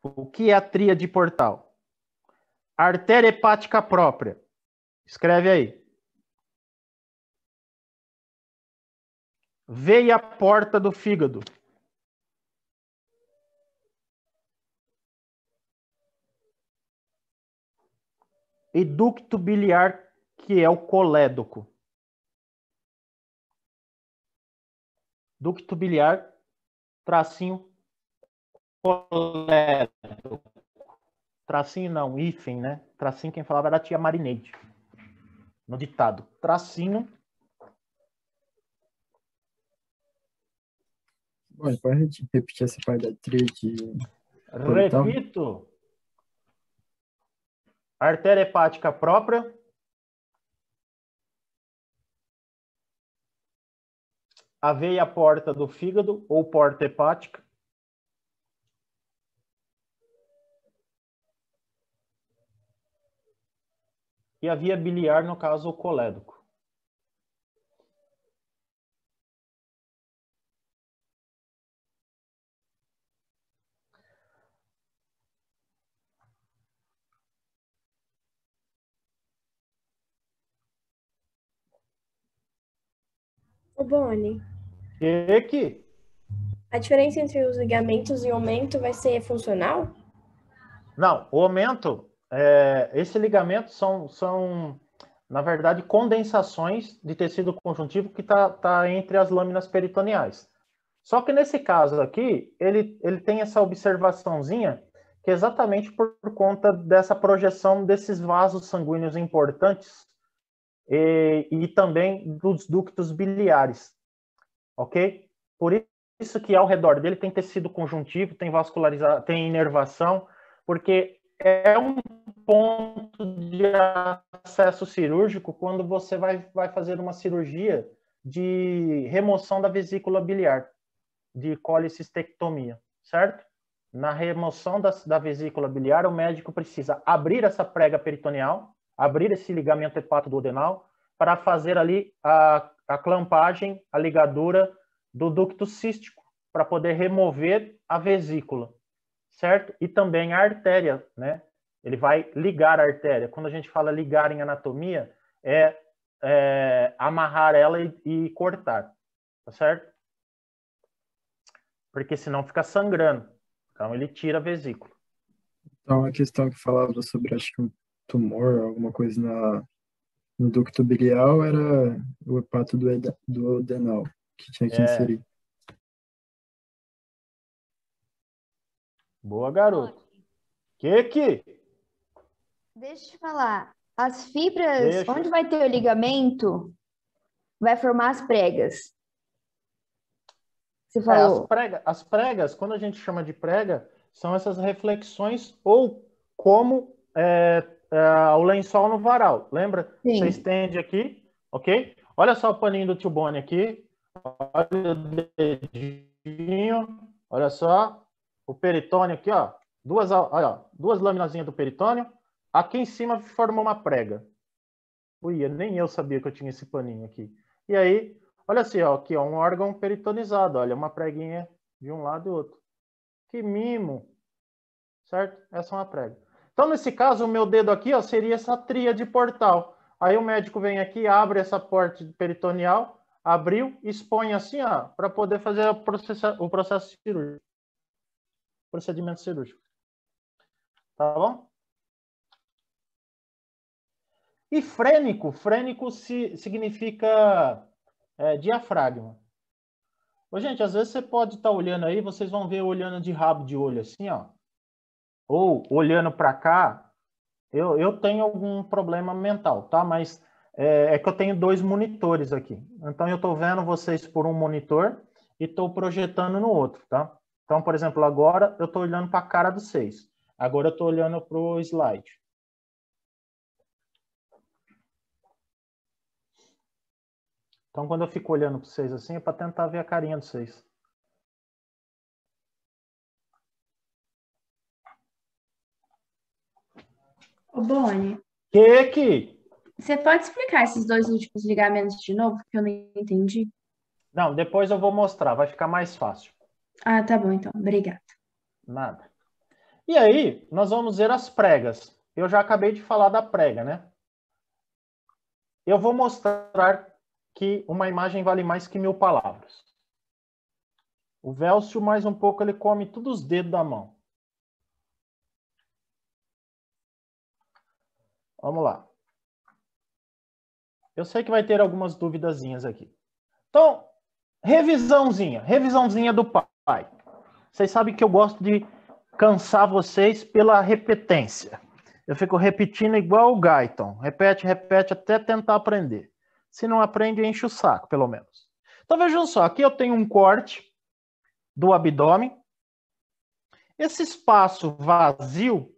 O que é a tríade portal? Artéria hepática própria. Escreve aí. Veia porta do fígado. E ducto biliar, que é o colédoco. Ducto biliar, tracinho, colédoco. Tracinho não, hífen, né? Tracinho quem falava era a tia Marineide. No ditado. Tracinho. Bom, pode repetir essa parte da tríade portal? Repito. Artéria hepática própria. A veia porta do fígado ou porta hepática. E a via biliar, no caso, o colédoco. Ô, Boni, Que? a diferença entre os ligamentos e o aumento vai ser funcional? Não, o aumento, esse ligamento são, na verdade, condensações de tecido conjuntivo que tá entre as lâminas peritoneais. Só que nesse caso aqui, ele tem essa observaçãozinha que é exatamente por conta dessa projeção desses vasos sanguíneos importantes e também dos ductos biliares, ok? Por isso que ao redor dele tem tecido conjuntivo, tem vascularização, tem inervação, porque é um ponto de acesso cirúrgico quando você vai fazer uma cirurgia de remoção da vesícula biliar, de colicistectomia, certo? Na remoção da vesícula biliar, o médico precisa abrir essa prega peritoneal, abrir esse ligamento hepatoduodenal, para fazer ali a clampagem, a ligadura do ducto cístico, para poder remover a vesícula, certo? E também a artéria, né? Ele vai ligar a artéria. Quando a gente fala ligar em anatomia, amarrar ela e cortar, tá certo? Porque senão fica sangrando. Então ele tira a vesícula. Então, a questão que falava sobre, acho que um tumor, alguma coisa no ducto biliar, era o hepato duodenal que tinha que inserir. Boa, garoto. Que? Deixa eu te falar. As fibras, onde vai ter o ligamento, vai formar as pregas. Você falou. As pregas, quando a gente chama de prega, são essas reflexões ou como o lençol no varal. Lembra? Sim. Você estende aqui, ok? Olha só o paninho do tio Boni aqui. Olha o dedinho. Olha só. O peritônio aqui, ó. Duas laminazinhas do peritônio. Aqui em cima formou uma prega. Ui, nem eu sabia que eu tinha esse paninho aqui. E aí, olha assim, ó, aqui, ó, um órgão peritonizado. Olha, uma preguinha de um lado e outro. Que mimo. Certo? Essa é uma prega. Então, nesse caso, o meu dedo aqui, ó, seria essa tríade portal. Aí o médico vem aqui, abre essa porta peritoneal, abriu, expõe assim, ó, para poder fazer o processo cirúrgico. Procedimento cirúrgico. Tá bom? E frênico significa diafragma. Ô, gente, às vezes você pode estar olhando aí, vocês vão ver olhando de rabo de olho assim, ó. Ou olhando para cá. Eu tenho algum problema mental, tá? Mas é que eu tenho 2 monitores aqui. Então, eu estou vendo vocês por um monitor e estou projetando no outro, tá? Então, por exemplo, agora eu estou olhando para a cara dos 6. Agora eu estou olhando para o slide. Então, quando eu fico olhando para vocês assim, é para tentar ver a carinha de vocês. Ô, Boni. Que? Você pode explicar esses 2 últimos ligamentos de novo, que eu não entendi? Não, depois eu vou mostrar, vai ficar mais fácil. Ah, tá bom, então. Obrigada. Nada. E aí, nós vamos ver as pregas. Eu já acabei de falar da prega, né? Eu vou mostrar que uma imagem vale mais que 1000 palavras. O Vélcio, mais um pouco, ele come todos os dedos da mão. Vamos lá. Eu sei que vai ter algumas duvidazinhas aqui. Então, revisãozinha do pai. Vocês sabem que eu gosto de cansar vocês pela repetência. Eu fico repetindo igual o Guyton. Repete, repete, até tentar aprender. Se não aprende, enche o saco, pelo menos. Então, vejam só. Aqui eu tenho um corte do abdômen. Esse espaço vazio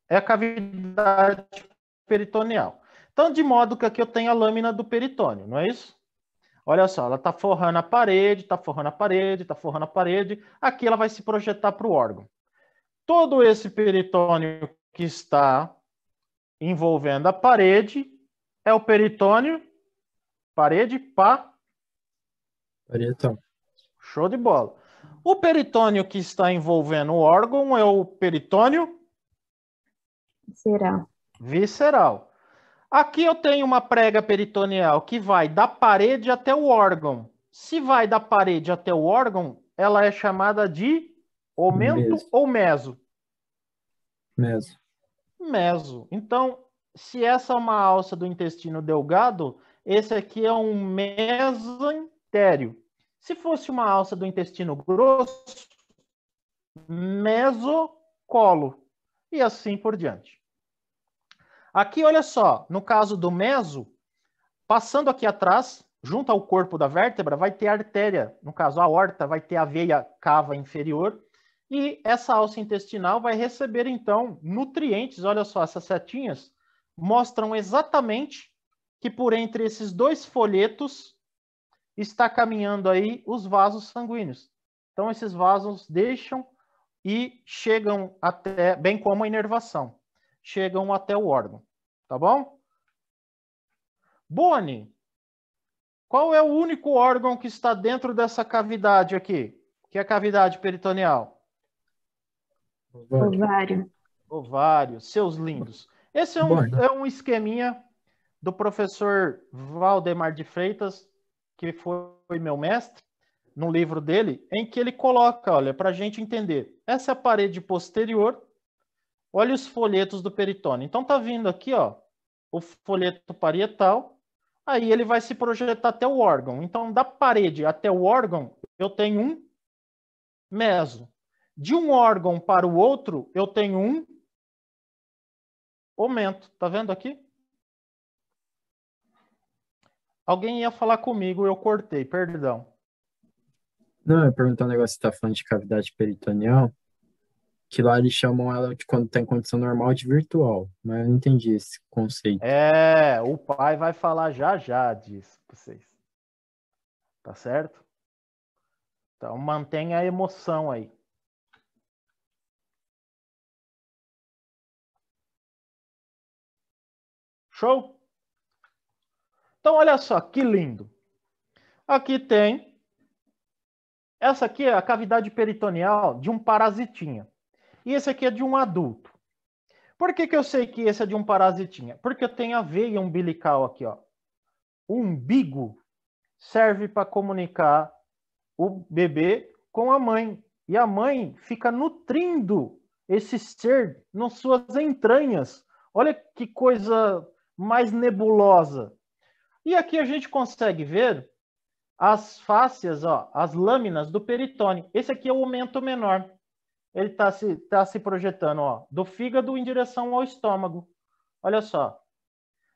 é a cavidade peritoneal. Então, de modo que aqui eu tenho a lâmina do peritônio, não é isso? Olha só, ela está forrando a parede, está forrando a parede, está forrando a parede. Aqui ela vai se projetar para o órgão. Todo esse peritônio que está envolvendo a parede é o peritônio, parede, Parietão. Show de bola. O peritônio que está envolvendo o órgão é o peritônio Será? visceral. Aqui eu tenho uma prega peritoneal que vai da parede até o órgão. Se vai da parede até o órgão, ela é chamada de aumento ou meso? Meso. Meso. Então, se essa é uma alça do intestino delgado, esse aqui é um mesentério. Se fosse uma alça do intestino grosso, mesocolo. E assim por diante. Aqui, olha só, no caso do meso, passando aqui atrás, junto ao corpo da vértebra, vai ter a artéria, no caso a aorta, vai ter a veia cava inferior, e essa alça intestinal vai receber, então, nutrientes. Olha só, essas setinhas mostram exatamente que por entre esses dois folhetos está caminhando aí os vasos sanguíneos. Então, esses vasos deixam e chegam até, bem como a inervação, chegam até o órgão, tá bom? Boni, qual é o único órgão que está dentro dessa cavidade aqui? Que é a cavidade peritoneal? Ovário. Ovário, seus lindos. Esse é um esqueminha do professor Valdemar de Freitas, que foi meu mestre, no livro dele, em que ele coloca, olha, para a gente entender. Essa é a parede posterior. Olha os folhetos do peritônio. Então tá vindo aqui, ó, o folheto parietal. Aí ele vai se projetar até o órgão. Então, da parede até o órgão, eu tenho um meso. De um órgão para o outro, eu tenho um aumento. Tá vendo aqui? Alguém ia falar comigo, eu cortei, perdão. Não, eu ia perguntar um negócio, você tá falando de cavidade peritoneal, que lá eles chamam ela de quando tá em condição normal de virtual, mas eu não entendi esse conceito. É, o pai vai falar já disso para vocês. Tá certo? Então mantenha a emoção aí. Show? Então olha só, que lindo. Aqui tem, essa aqui é a cavidade peritoneal de um parasitinha. E esse aqui é de um adulto. Por que eu sei que esse é de um parasitinha? Porque eu tenho a veia umbilical aqui, ó. O umbigo serve para comunicar o bebê com a mãe. E a mãe fica nutrindo esse ser nas suas entranhas. Olha que coisa mais nebulosa. E aqui a gente consegue ver as fáscias, ó, as lâminas do peritônio. Esse aqui é o aumento menor. Ele está se projetando, ó, do fígado em direção ao estômago. Olha só.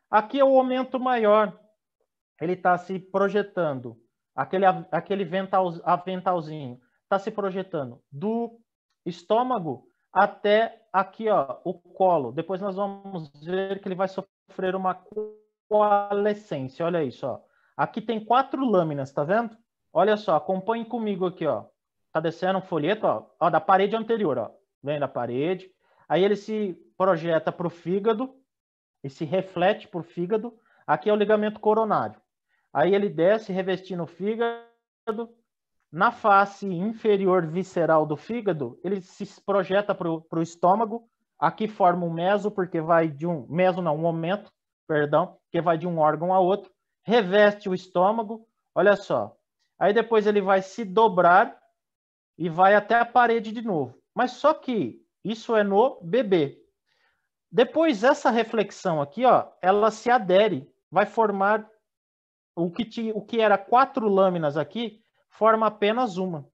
Aqui é o aumento maior. Ele está se projetando. Aquele aventalzinho está se projetando do estômago até aqui, ó, o colo. Depois nós vamos ver que ele vai sofrer uma coalescência. Olha isso, ó. Aqui tem 4 lâminas, tá vendo? Olha só, acompanhe comigo aqui, ó. Tá descendo um folheto, ó, da parede anterior, ó. Vem da parede. Aí ele se projeta para o fígado e se reflete para o fígado. Aqui é o ligamento coronário. Aí ele desce revestindo o fígado, Na face inferior visceral do fígado, ele se projeta para o estômago. Aqui forma um meso, porque vai de um... Meso não, um aumento, perdão, que vai de um órgão a outro. Reveste o estômago, olha só. Aí depois ele vai se dobrar e vai até a parede de novo. Mas só que isso é no bebê. Depois essa reflexão aqui, ó, ela se adere, vai formar o que era 4 lâminas aqui, forma apenas uma.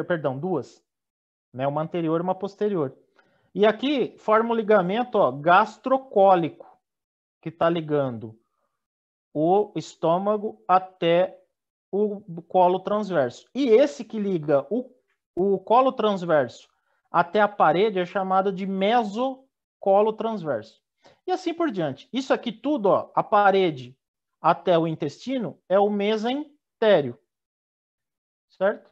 Perdão, 2. Né? Uma anterior e uma posterior. E aqui forma o ligamento, ó, gastrocólico, que está ligando o estômago até o colo transverso. E esse que liga o colo transverso até a parede é chamado de mesocolo transverso. E assim por diante. Isso aqui tudo, ó, a parede até o intestino, é o mesentério. Certo?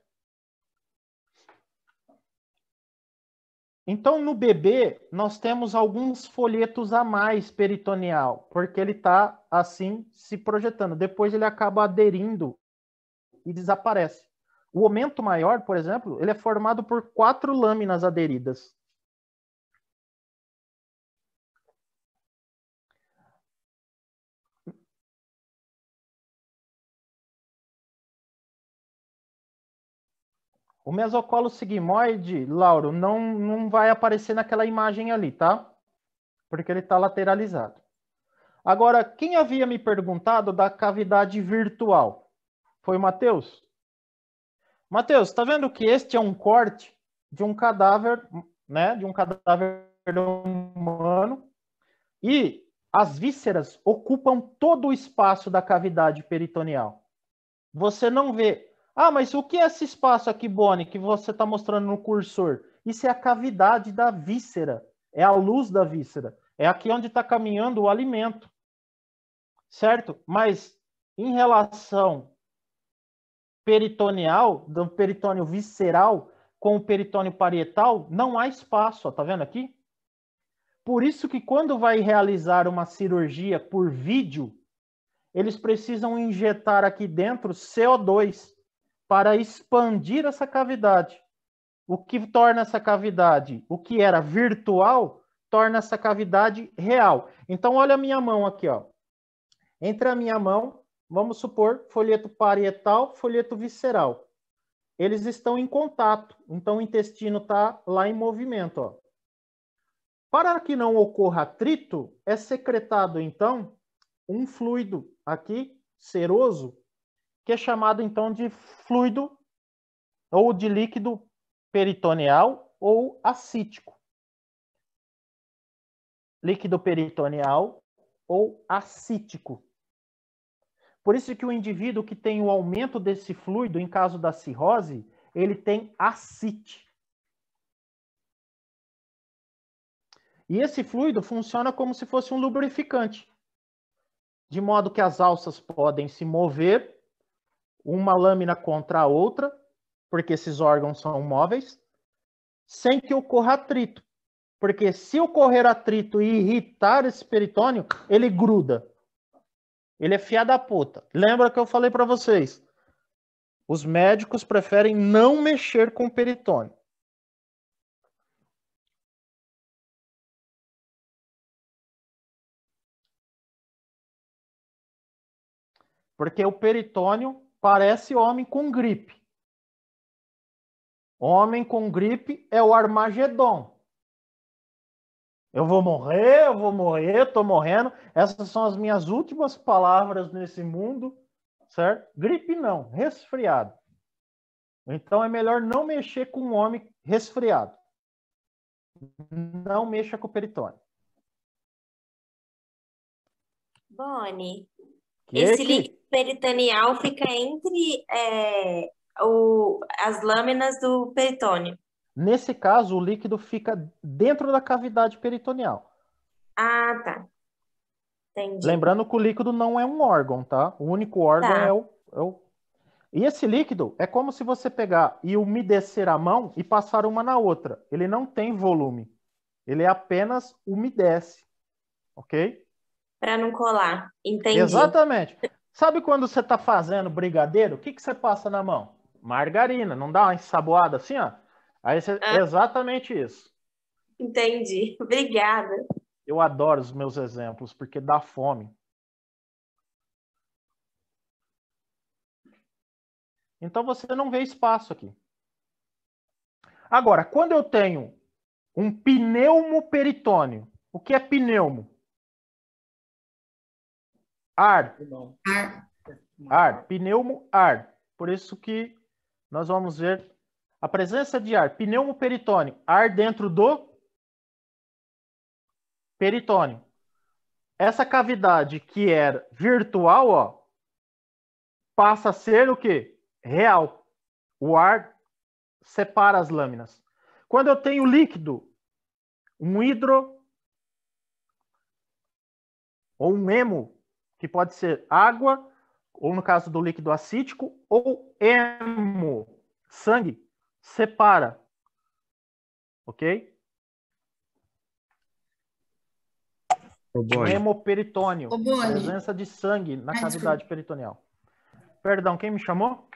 Então, no bebê, nós temos alguns folhetos a mais peritoneal, porque ele está, assim, se projetando. Depois ele acaba aderindo e desaparece. O aumento maior, por exemplo, ele é formado por 4 lâminas aderidas. O mesocolo sigmoide, Lauro, não vai aparecer naquela imagem ali, tá? Porque ele está lateralizado. Agora, quem havia me perguntado da cavidade virtual? Foi o Matheus? Matheus, está vendo que este é um corte de um cadáver, né? De um cadáver humano. E as vísceras ocupam todo o espaço da cavidade peritoneal. Você não vê. Ah, mas o que é esse espaço aqui, Boni, que você está mostrando no cursor? Isso é a cavidade da víscera. É a luz da víscera. É aqui onde está caminhando o alimento. Certo? Mas em relação peritoneal, do peritônio visceral com o peritônio parietal, não há espaço. Ó, tá vendo aqui? Por isso que quando vai realizar uma cirurgia por vídeo, eles precisam injetar aqui dentro CO2 para expandir essa cavidade. O que torna essa cavidade, o que era virtual, torna essa cavidade real. Então, olha a minha mão aqui, ó. Entre a minha mão, vamos supor, folheto parietal, folheto visceral. Eles estão em contato, então o intestino está lá em movimento, ó. Para que não ocorra atrito, é secretado, então, um fluido aqui, seroso, que é chamado, então, de fluido ou de líquido peritoneal ou acítico. Líquido peritoneal ou acítico. Por isso que o indivíduo que tem o aumento desse fluido, em caso da cirrose, ele tem ascite. E esse fluido funciona como se fosse um lubrificante, de modo que as alças podem se mover uma lâmina contra a outra, porque esses órgãos são móveis, sem que ocorra atrito. Porque se ocorrer atrito e irritar esse peritônio, ele gruda. Ele é filha da puta. Lembra que eu falei para vocês? Os médicos preferem não mexer com o peritônio. Porque o peritônio parece homem com gripe. Homem com gripe é o Armagedon. Eu vou morrer, tô morrendo. Essas são as minhas últimas palavras nesse mundo, certo? Gripe não, resfriado. Então é melhor não mexer com um homem resfriado. Não mexa com o peritônio. Boni, esse líquido peritoneal fica entre as lâminas do peritônio. Nesse caso, o líquido fica dentro da cavidade peritoneal. Ah, tá. Entendi. Lembrando que o líquido não é um órgão, tá? O único órgão é o... E esse líquido é como se você pegar e umedecer a mão e passar uma na outra. Ele não tem volume. Ele apenas umedece. Ok? Para não colar. Entendi. Exatamente. Sabe quando você está fazendo brigadeiro? O que você passa na mão? Margarina, não dá uma ensaboada assim, ó? Aí é exatamente isso. Entendi. Obrigada. Eu adoro os meus exemplos, porque dá fome. Então você não vê espaço aqui. Agora, quando eu tenho um pneumoperitônio, o que é pneumo? Ar. Ar. Pneumo, ar. Por isso que nós vamos ver a presença de ar. Pneumoperitônio. Ar dentro do peritônio. Essa cavidade que era virtual, ó, passa a ser o quê? Real. O ar separa as lâminas. Quando eu tenho líquido, um hidro ou um hemo, que pode ser água, ou no caso do líquido acítico, ou hemo, sangue, separa. Ok? Hemoperitônio, presença de sangue na cavidade peritoneal. Perdão, quem me chamou?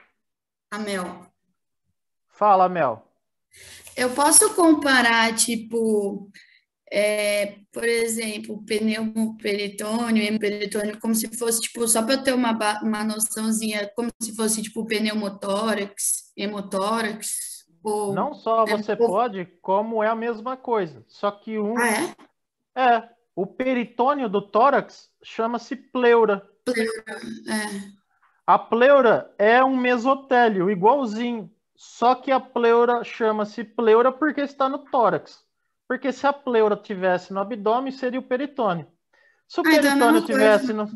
A Mel. Fala, Mel. Eu posso comparar, tipo, por exemplo, pneumoperitônio, hemoperitônio, como se fosse, tipo, só para eu ter uma noçãozinha, como se fosse, tipo, pneumotórax, hemotórax, ou... Não só você pode, como é a mesma coisa. Só que um... Ah, é? O peritônio do tórax chama-se pleura. Pleura, A pleura é um mesotélio, igualzinho. Só que a pleura chama-se pleura porque está no tórax. Porque se a pleura tivesse no abdômen, seria o peritônio. Se o peritônio tivesse no...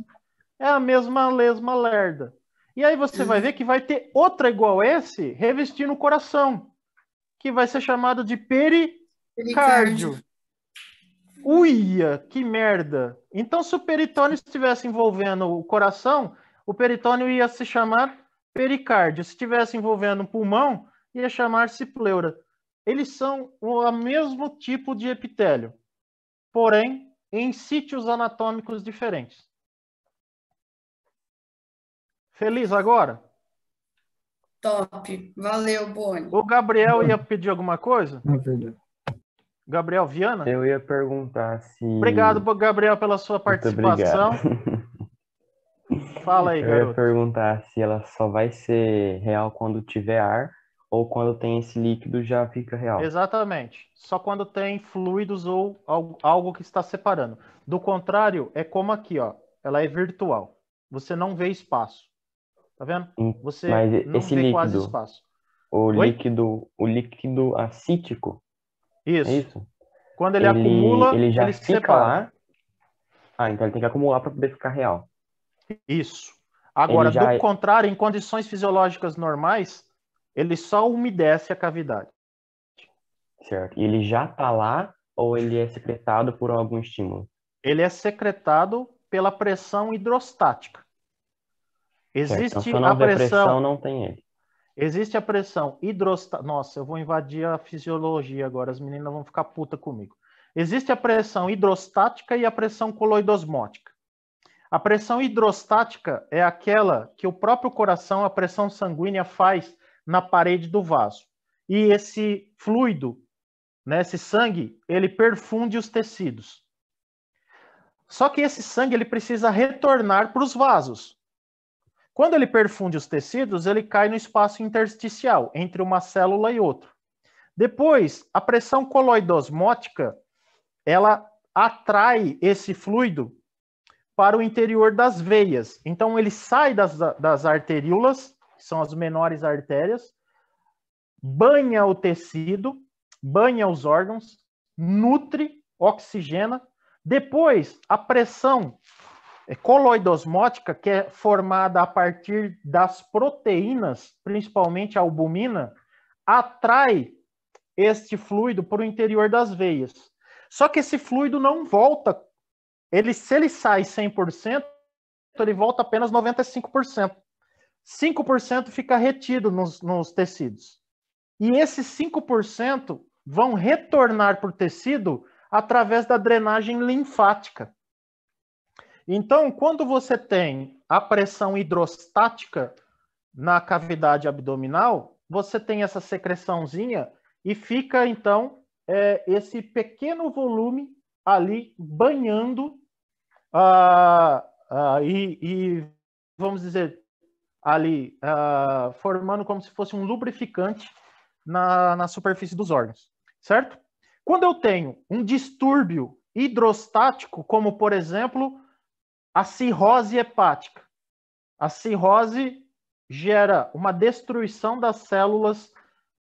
É a mesma lesma lerda. E aí você vai ver que vai ter outra igual esse revestindo o coração, que vai ser chamado de pericárdio. Uia, que merda! Então, se o peritônio estivesse envolvendo o coração, o peritônio ia se chamar pericárdio. Se estivesse envolvendo o pulmão, ia chamar-se pleura. Eles são o mesmo tipo de epitélio, porém em sítios anatômicos diferentes. Feliz agora? Top. Valeu, Boni. O Gabriel ia pedir alguma coisa? É verdade. Gabriel Viana? Eu ia perguntar se... Obrigado, Gabriel, pela sua participação. Fala aí, garoto. Eu ia perguntar se ela só vai ser real quando tiver ar ou quando tem esse líquido já fica real. Exatamente. Só quando tem fluidos ou algo que está separando. Do contrário, é como aqui, ó. Ela é virtual. Você não vê espaço. Tá vendo? Você Mas não esse vê líquido, quase espaço. o líquido acítico, isso. É isso? Quando ele acumula, ele já ele fica separa. lá. Ah, então ele tem que acumular para poder ficar real. Isso. Agora, já... do contrário, em condições fisiológicas normais, ele só umedece a cavidade. Certo. E ele já está lá ou ele é secretado por algum estímulo? Ele é secretado pela pressão hidrostática. Existe então, se a pressão, não tem ele. Existe a pressão hidrostática. Nossa, eu vou invadir a fisiologia agora, as meninas vão ficar putas comigo. Existe a pressão hidrostática e a pressão coloidosmótica. A pressão hidrostática é aquela que o próprio coração, a pressão sanguínea, faz na parede do vaso. E esse fluido, né, esse sangue, ele perfunde os tecidos. Só que esse sangue ele precisa retornar para os vasos. Quando ele perfunde os tecidos, ele cai no espaço intersticial, entre uma célula e outra. Depois, a pressão coloidosmótica, ela atrai esse fluido para o interior das veias. Então, ele sai das arteríolas, que são as menores artérias, banha o tecido, banha os órgãos, nutre, oxigena. Depois, a pressão coloidosmótica, que é formada a partir das proteínas, principalmente a albumina, atrai este fluido para o interior das veias. Só que esse fluido não volta. Se ele sai 100%, ele volta apenas 95%. 5% fica retido nos tecidos. E esses 5% vão retornar para o tecido através da drenagem linfática. Então, quando você tem a pressão hidrostática, na cavidade abdominal, você tem essa secreçãozinha e fica, então, esse pequeno volume ali banhando e vamos dizer, ali, formando como se fosse um lubrificante na superfície dos órgãos, certo? Quando eu tenho um distúrbio hidrostático, como, por exemplo, a cirrose hepática, a cirrose gera uma destruição das células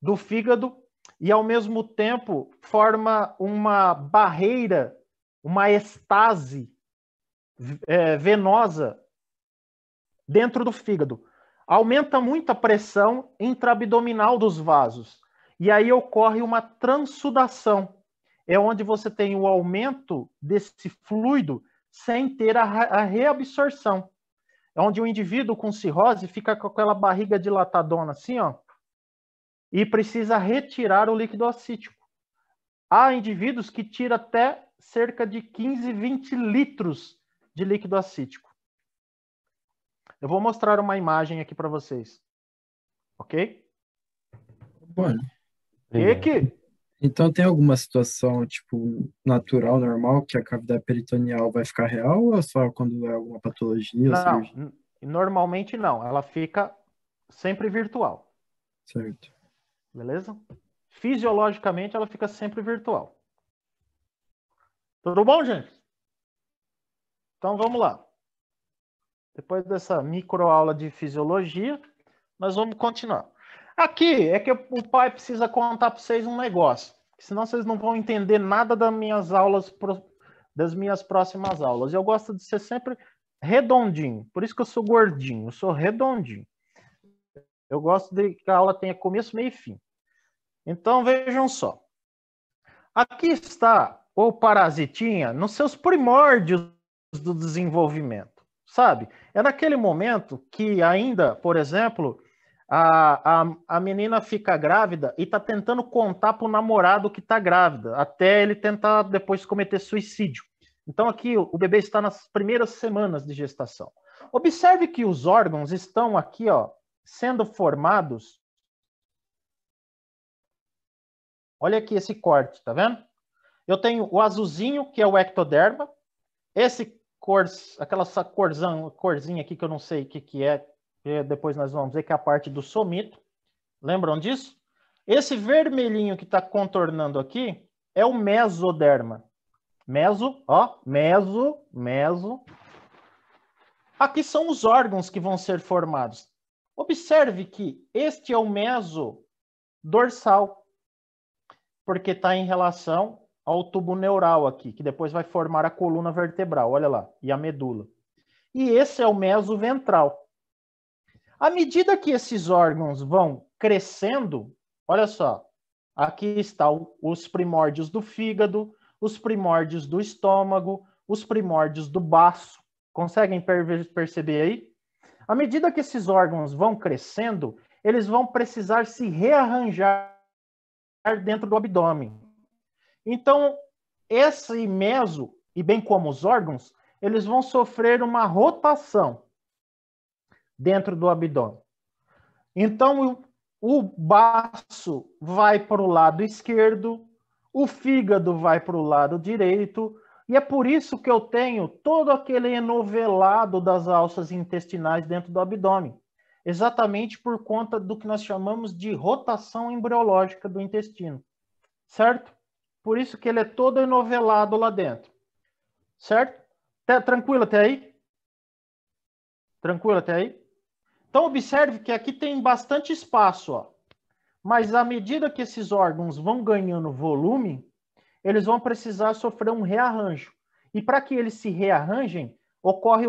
do fígado e, ao mesmo tempo, forma uma barreira, uma estase venosa dentro do fígado. Aumenta muito a pressão intraabdominal dos vasos. E aí ocorre uma transsudação. É onde você tem o aumento desse fluido sem ter a reabsorção. É onde o indivíduo com cirrose fica com aquela barriga dilatadona assim, ó, e precisa retirar o líquido acítico. Há indivíduos que tiram até cerca de 15, 20 litros de líquido acítico. Eu vou mostrar uma imagem aqui para vocês. Ok? Bom, E aqui? então tem alguma situação, tipo, natural, normal, que a cavidade peritoneal vai ficar real ou só quando é alguma patologia ou cirurgia? Não, normalmente não. Ela fica sempre virtual. Certo. Beleza? Fisiologicamente, ela fica sempre virtual. Tudo bom, gente? Então, vamos lá. Depois dessa microaula de fisiologia, nós vamos continuar. Aqui é que o pai precisa contar para vocês um negócio, senão vocês não vão entender nada das minhas aulas, das minhas próximas aulas. Eu gosto de ser sempre redondinho, por isso que eu sou gordinho, eu sou redondinho. Eu gosto de que a aula tenha começo, meio e fim. Então, vejam só. Aqui está o parasitinha nos seus primórdios do desenvolvimento, sabe? É naquele momento que ainda, por exemplo, a menina fica grávida e está tentando contar para o namorado que está grávida, até ele tentar depois cometer suicídio. Então aqui o bebê está nas primeiras semanas de gestação. Observe que os órgãos estão aqui, ó, sendo formados. Olha aqui esse corte, tá vendo? Eu tenho o azulzinho, que é o ectoderma. Esse aquela corzinha aqui que eu não sei o que é, depois nós vamos ver que é a parte do somito. Lembram disso? Esse vermelhinho que está contornando aqui é o mesoderma. Meso. Aqui são os órgãos que vão ser formados. Observe que este é o meso dorsal, porque está em relação ao tubo neural aqui, que depois vai formar a coluna vertebral, olha lá, e a medula. E esse é o meso ventral. À medida que esses órgãos vão crescendo, olha só, aqui estão os primórdios do fígado, os primórdios do estômago, os primórdios do baço. Conseguem perceber aí? À medida que esses órgãos vão crescendo, eles vão precisar se rearranjar dentro do abdômen. Então, esse meso, e bem como os órgãos, eles vão sofrer uma rotação dentro do abdômen. Então, o baço vai para o lado esquerdo, o fígado vai para o lado direito, e é por isso que eu tenho todo aquele enovelado das alças intestinais dentro do abdômen. Exatamente por conta do que nós chamamos de rotação embriológica do intestino. Certo? Por isso que ele é todo enovelado lá dentro. Certo? Tranquilo até aí? Tranquilo até aí? Então, observe que aqui tem bastante espaço, ó. Mas à medida que esses órgãos vão ganhando volume, eles vão precisar sofrer um rearranjo. E para que eles se rearranjem, ocorre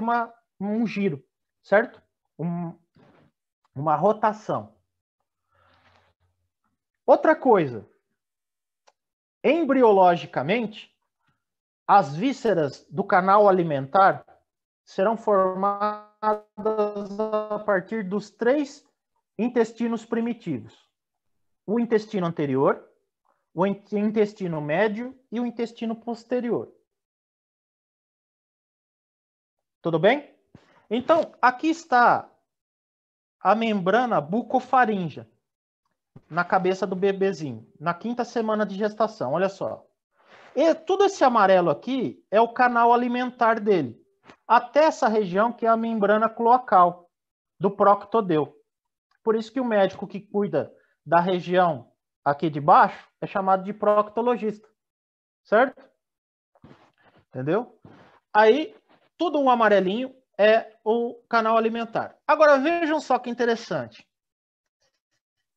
um giro, certo? Uma rotação. Outra coisa. Embriologicamente, as vísceras do canal alimentar serão formadas a partir dos 3 intestinos primitivos. O intestino anterior, o intestino médio e o intestino posterior. Tudo bem? Então, aqui está a membrana bucofaríngea na cabeça do bebezinho, na 5ª semana de gestação. Olha só. E tudo esse amarelo aqui é o canal alimentar dele, até essa região que é a membrana cloacal do proctodeu. Por isso que o médico que cuida da região aqui de baixo é chamado de proctologista, certo? Entendeu? Aí, tudo um amarelinho é o canal alimentar. Agora, vejam só que interessante.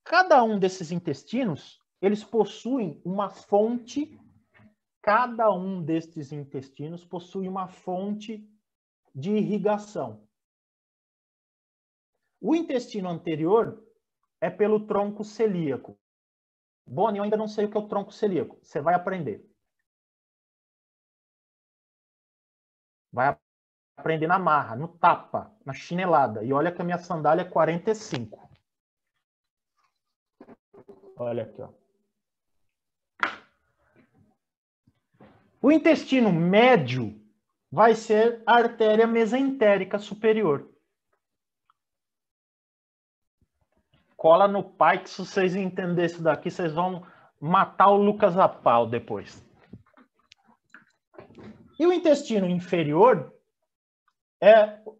Cada um desses intestinos, eles possuem uma fonte, cada um destes intestinos possui uma fonte de irrigação. O intestino anterior é pelo tronco celíaco. Boni, eu ainda não sei o que é o tronco celíaco. Você vai aprender. Vai aprender na marra, no tapa, na chinelada. E olha que a minha sandália é 45. Olha aqui, ó. O intestino médio vai ser a artéria mesentérica superior. Cola no pai que se vocês entenderem isso daqui, vocês vão matar o Lucas a pau depois. E o intestino inferior é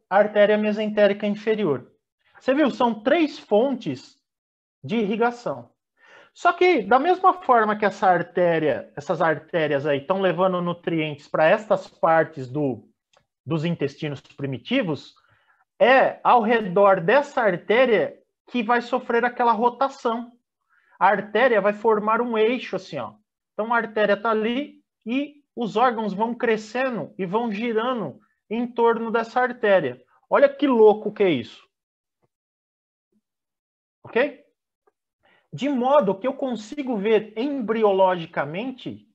a artéria mesentérica inferior. Você viu? São 3 fontes de irrigação. Só que, da mesma forma que essas artérias aí estão levando nutrientes para estas partes dos intestinos primitivos, é ao redor dessa artéria que vai sofrer aquela rotação. A artéria vai formar um eixo assim, ó. Então, a artéria está ali e os órgãos vão crescendo e vão girando em torno dessa artéria. Olha que louco que é isso. Ok? De modo que eu consigo ver embriologicamente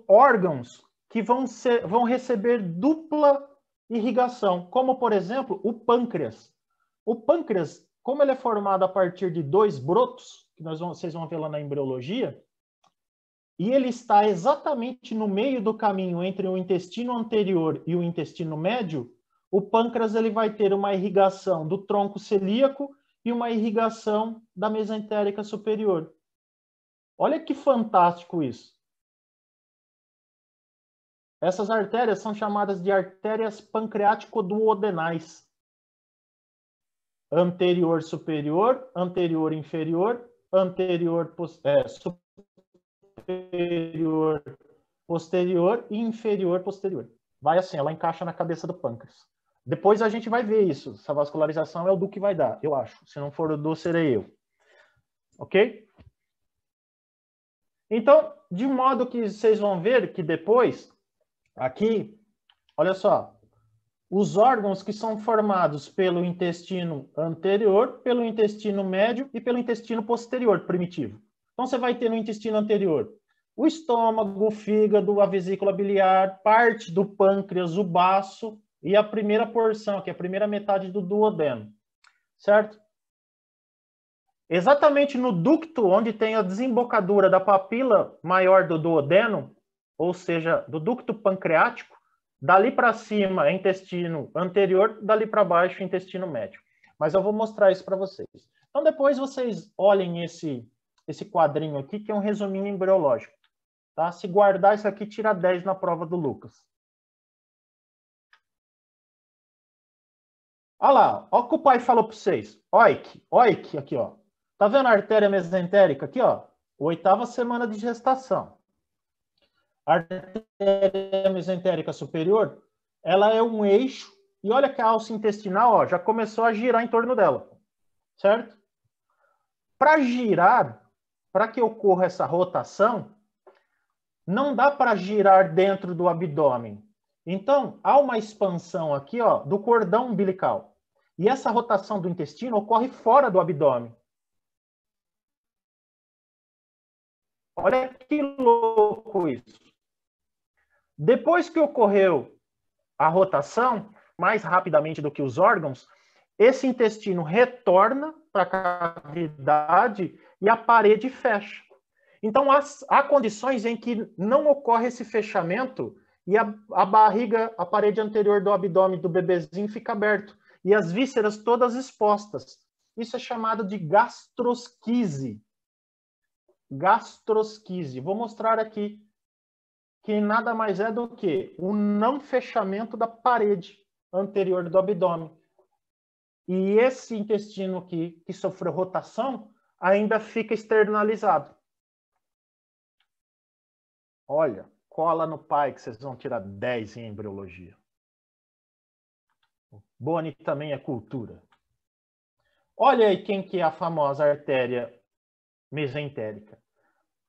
órgãos que vão receber dupla irrigação, como, por exemplo, o pâncreas. O pâncreas, como ele é formado a partir de 2 brotos, que vocês vão ver lá na embriologia, e ele está exatamente no meio do caminho entre o intestino anterior e o intestino médio, o pâncreas ele vai ter uma irrigação do tronco celíaco e uma irrigação da mesentérica superior. Olha que fantástico isso. Essas artérias são chamadas de artérias pancreático-duodenais. Anterior superior, anterior inferior, anterior superior posterior e inferior posterior. Vai assim, ela encaixa na cabeça do pâncreas. Depois a gente vai ver isso. Essa vascularização é o Du que vai dar, eu acho. Se não for o Du, serei eu. Ok? Então, de modo que vocês vão ver que depois, aqui, olha só, os órgãos que são formados pelo intestino anterior, pelo intestino médio e pelo intestino posterior primitivo. Então, você vai ter no intestino anterior o estômago, o fígado, a vesícula biliar, parte do pâncreas, o baço e a primeira porção, que é a primeira metade do duodeno, certo? Exatamente no ducto onde tem a desembocadura da papila maior do duodeno, ou seja, do ducto pancreático, dali para cima é intestino anterior, dali para baixo intestino médio. Mas eu vou mostrar isso para vocês. Então depois vocês olhem esse quadrinho aqui, que é um resuminho embriológico. Tá? Se guardar isso aqui, tira 10 na prova do Lucas. Olha lá, olha o que o pai falou para vocês. Oik, aqui, ó. Tá vendo a artéria mesentérica aqui, ó? 8ª semana de gestação. A artéria mesentérica superior, ela é um eixo, e olha que a alça intestinal, ó, já começou a girar em torno dela, certo? Para girar, para que ocorra essa rotação, não dá para girar dentro do abdômen. Então, há uma expansão aqui, ó, do cordão umbilical. E essa rotação do intestino ocorre fora do abdômen. Olha que louco isso. Depois que ocorreu a rotação, mais rapidamente do que os órgãos, esse intestino retorna para a cavidade e a parede fecha. Então, há condições em que não ocorre esse fechamento e a barriga, a parede anterior do abdômen do bebezinho fica aberto. e as vísceras todas expostas. Isso é chamado de gastrosquise. Gastrosquise. Vou mostrar aqui que nada mais é do que o não fechamento da parede anterior do abdômen. E esse intestino que sofreu rotação ainda fica externalizado. Olha, cola no pai que vocês vão tirar 10 em embriologia. Boni também é cultura. Olha aí quem que é a famosa artéria mesentérica.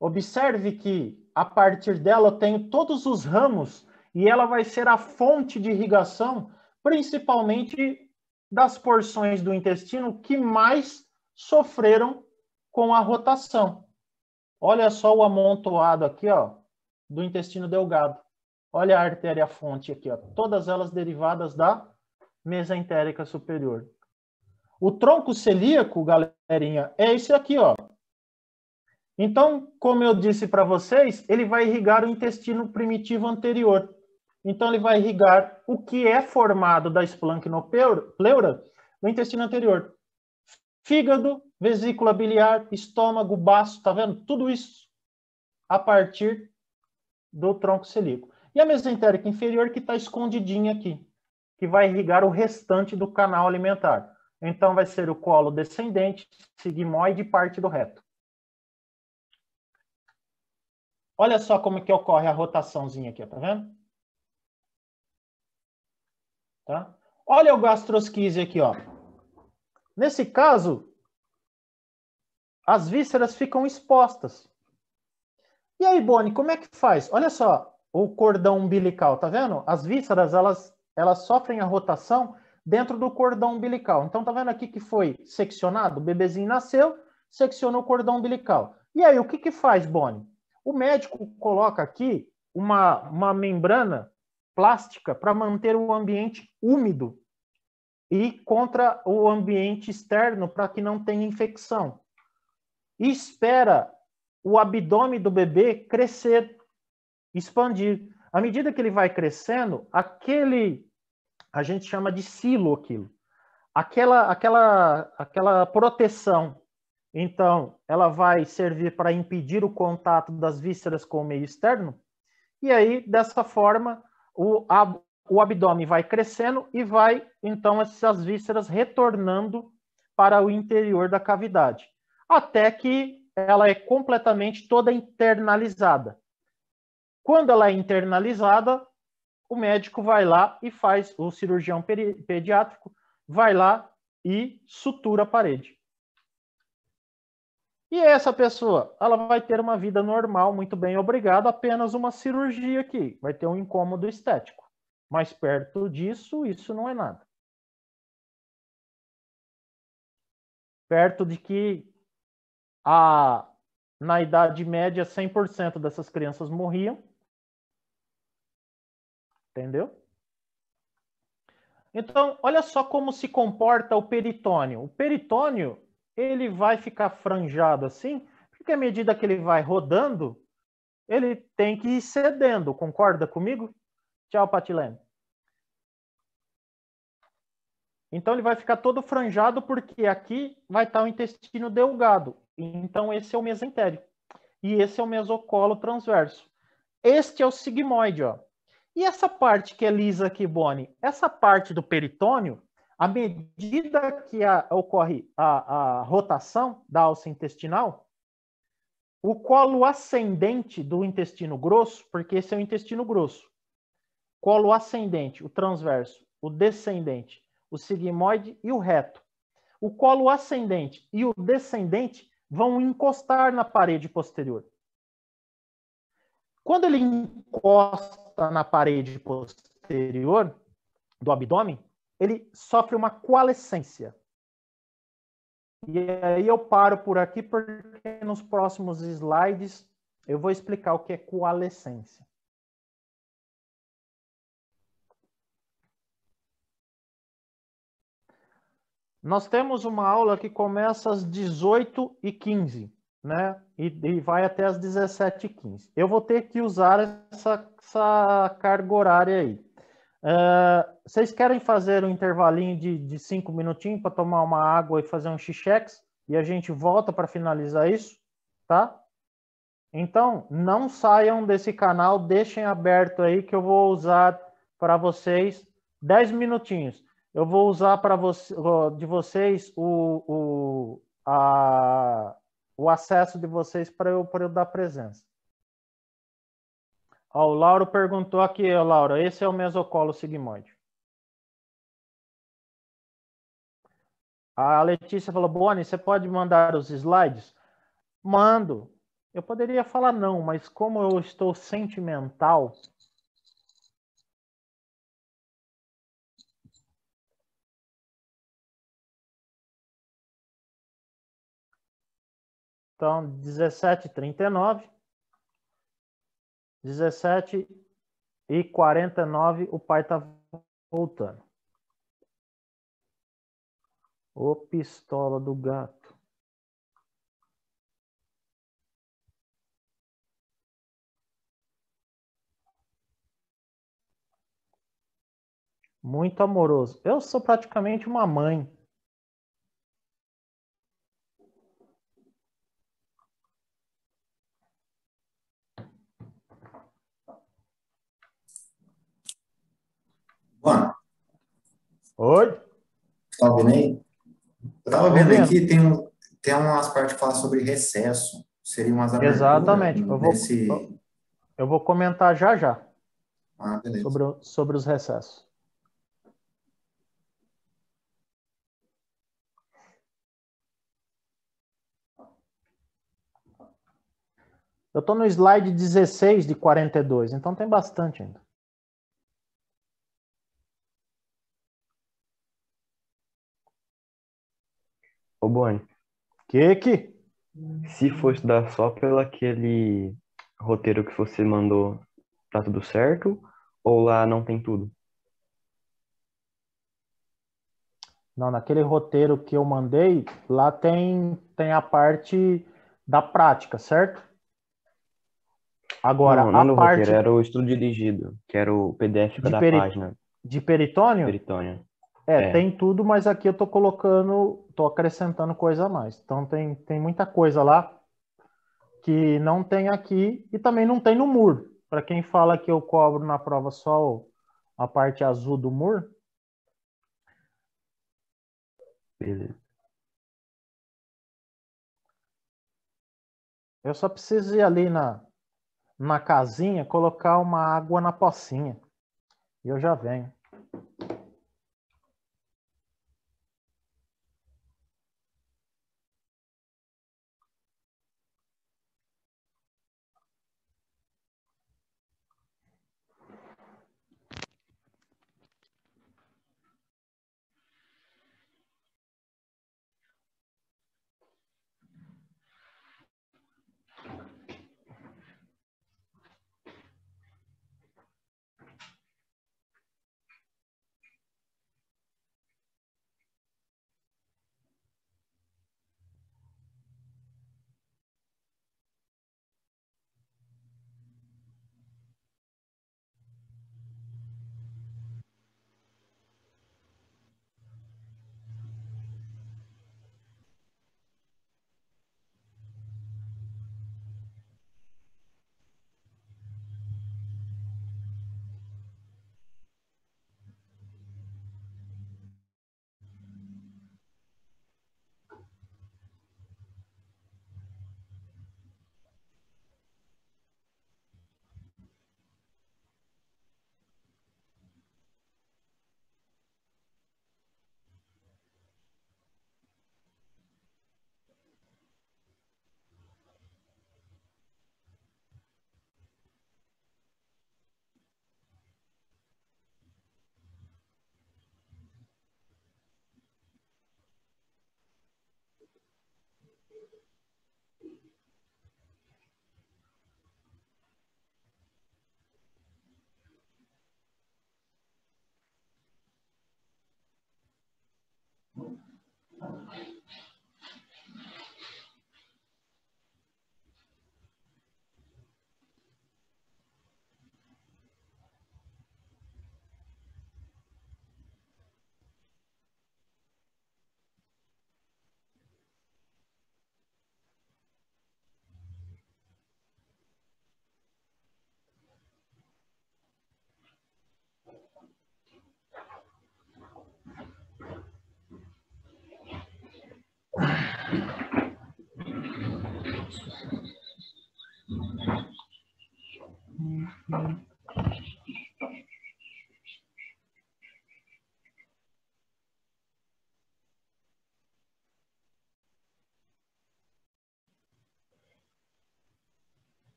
Observe que a partir dela eu tenho todos os ramos e ela vai ser a fonte de irrigação, principalmente das porções do intestino que mais sofreram com a rotação. Olha só o amontoado aqui, ó, do intestino delgado. Olha a artéria-fonte aqui, ó, todas elas derivadas da mesentérica superior. O tronco celíaco, galerinha, é esse aqui, ó. Então, como eu disse para vocês, ele vai irrigar o intestino primitivo anterior. Então, ele vai irrigar o que é formado da esplanchnopleura no intestino anterior. Fígado, vesícula biliar, estômago, baço, tá vendo? Tudo isso a partir do tronco celíaco. E a mesentérica inferior que está escondidinha aqui, que vai irrigar o restante do canal alimentar. Então, vai ser o colo descendente, sigmoide e parte do reto. Olha só como que ocorre a rotaçãozinha aqui, tá vendo? Tá? Olha o gastrosquise aqui, ó. Nesse caso, as vísceras ficam expostas. E aí, Boni, como é que faz? Olha só o cordão umbilical, tá vendo? As vísceras, elas sofrem a rotação dentro do cordão umbilical. Então, tá vendo aqui que foi seccionado? O bebezinho nasceu, seccionou o cordão umbilical. E aí, o que que faz, Boni? O médico coloca aqui uma membrana plástica para manter o ambiente úmido e contra o ambiente externo para que não tenha infecção. E espera o abdômen do bebê crescer, expandir. À medida que ele vai crescendo, a gente chama de silo aquilo. Aquela proteção. Então, ela vai servir para impedir o contato das vísceras com o meio externo. E aí, dessa forma, o abdômen vai crescendo e vai, então, essas vísceras retornando para o interior da cavidade. Até que ela é completamente toda internalizada. Quando ela é internalizada, o médico vai lá e faz, o cirurgião pediátrico vai lá e sutura a parede. E essa pessoa, ela vai ter uma vida normal, muito bem, obrigado, apenas uma cirurgia aqui, vai ter um incômodo estético. Mas perto disso, isso não é nada. Perto de que na Idade Média, 100% dessas crianças morriam. Entendeu? Então, olha só como se comporta o peritônio. O peritônio, ele vai ficar franjado assim, porque à medida que ele vai rodando, ele tem que ir cedendo. Concorda comigo? Tchau, Patilene. Então, ele vai ficar todo franjado porque aqui vai estar o intestino delgado. Então, esse é o mesentério. E esse é o mesocolo transverso. Este é o sigmoide, ó. E essa parte que é lisa aqui, Boni? Essa parte do peritônio, à medida que ocorre a rotação da alça intestinal, o colo ascendente do intestino grosso, porque esse é o intestino grosso, colo ascendente, o transverso, o descendente, o sigmoide e o reto. O colo ascendente e o descendente vão encostar na parede posterior. Quando ele encosta na parede posterior do abdômen, ele sofre uma coalescência. E aí eu paro por aqui, porque nos próximos slides eu vou explicar o que é coalescência. Nós temos uma aula que começa às 18h15, né? E vai até às 17h15. Eu vou ter que usar essa carga horária aí. Vocês querem fazer um intervalinho de 5 minutinhos para tomar uma água e fazer um xixex? E a gente volta para finalizar isso, tá? Então, não saiam desse canal, deixem aberto aí que eu vou usar para vocês 10 minutinhos. Eu vou usar para de vocês o acesso de vocês para eu dar presença. Ó, o Lauro perguntou aqui, Laura, esse é o mesocolo sigmoide. A Letícia falou, Boni, você pode mandar os slides? Mando. Eu poderia falar não, mas como eu estou sentimental... Então, 17h39, 17h49, o pai está voltando. Ô, pistola do gato. Muito amoroso. Eu sou praticamente uma mãe. Bom, Oi? tá ouvindo aí? Eu tava vendo aqui, tem umas partes que falam sobre recesso. Seria umas aberturas. Exatamente. Nesse... Eu vou comentar já. Ah, beleza. Sobre os recessos. Eu estou no slide 16 de 42, então tem bastante ainda. Ô, Boni, Que? se for estudar só pelo aquele roteiro que você mandou, tá tudo certo? Ou lá não tem tudo? Não, naquele roteiro que eu mandei, lá tem a parte da prática, certo? Agora, Não, não a no parte roteiro, era o estudo dirigido, que era o PDF de, da página. De peritônio? Peritônio. Tem tudo, mas aqui eu tô acrescentando coisa a mais. Então tem muita coisa lá que não tem aqui e também não tem no MUR. Para quem fala que eu cobro na prova só a parte azul do MUR. Beleza. Eu só preciso ir ali na casinha, colocar uma água na pocinha. E eu já venho.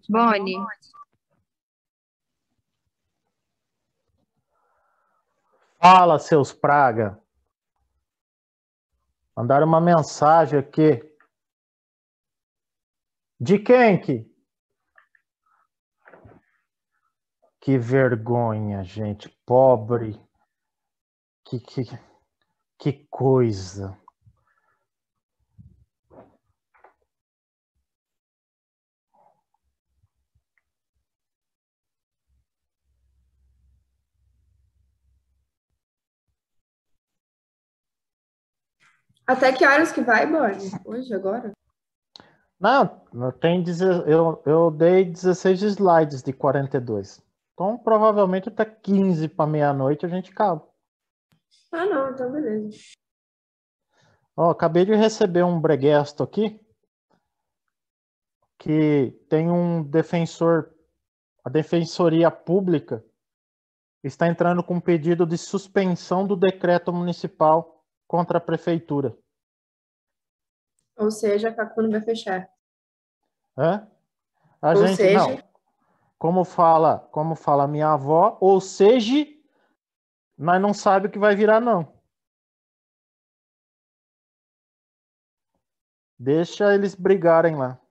Boni, Fala, seus praga. Mandaram uma mensagem aqui. De quem que? Que vergonha, gente. Pobre. Que coisa. Até que horas que vai, Boni? Hoje, agora? Não, eu dei 16 slides de 42. Então, provavelmente até 15 para meia-noite a gente acaba. Ah, não, então beleza. Ó, acabei de receber um breguesto aqui que tem um defensor, a Defensoria Pública está entrando com um pedido de suspensão do decreto municipal contra a prefeitura. Ou seja, a Cacu não vai fechar. Hã? A Ou gente seja- não. Como fala minha avó, ou seja, nós não sabe o que vai virar, não. Deixa eles brigarem lá.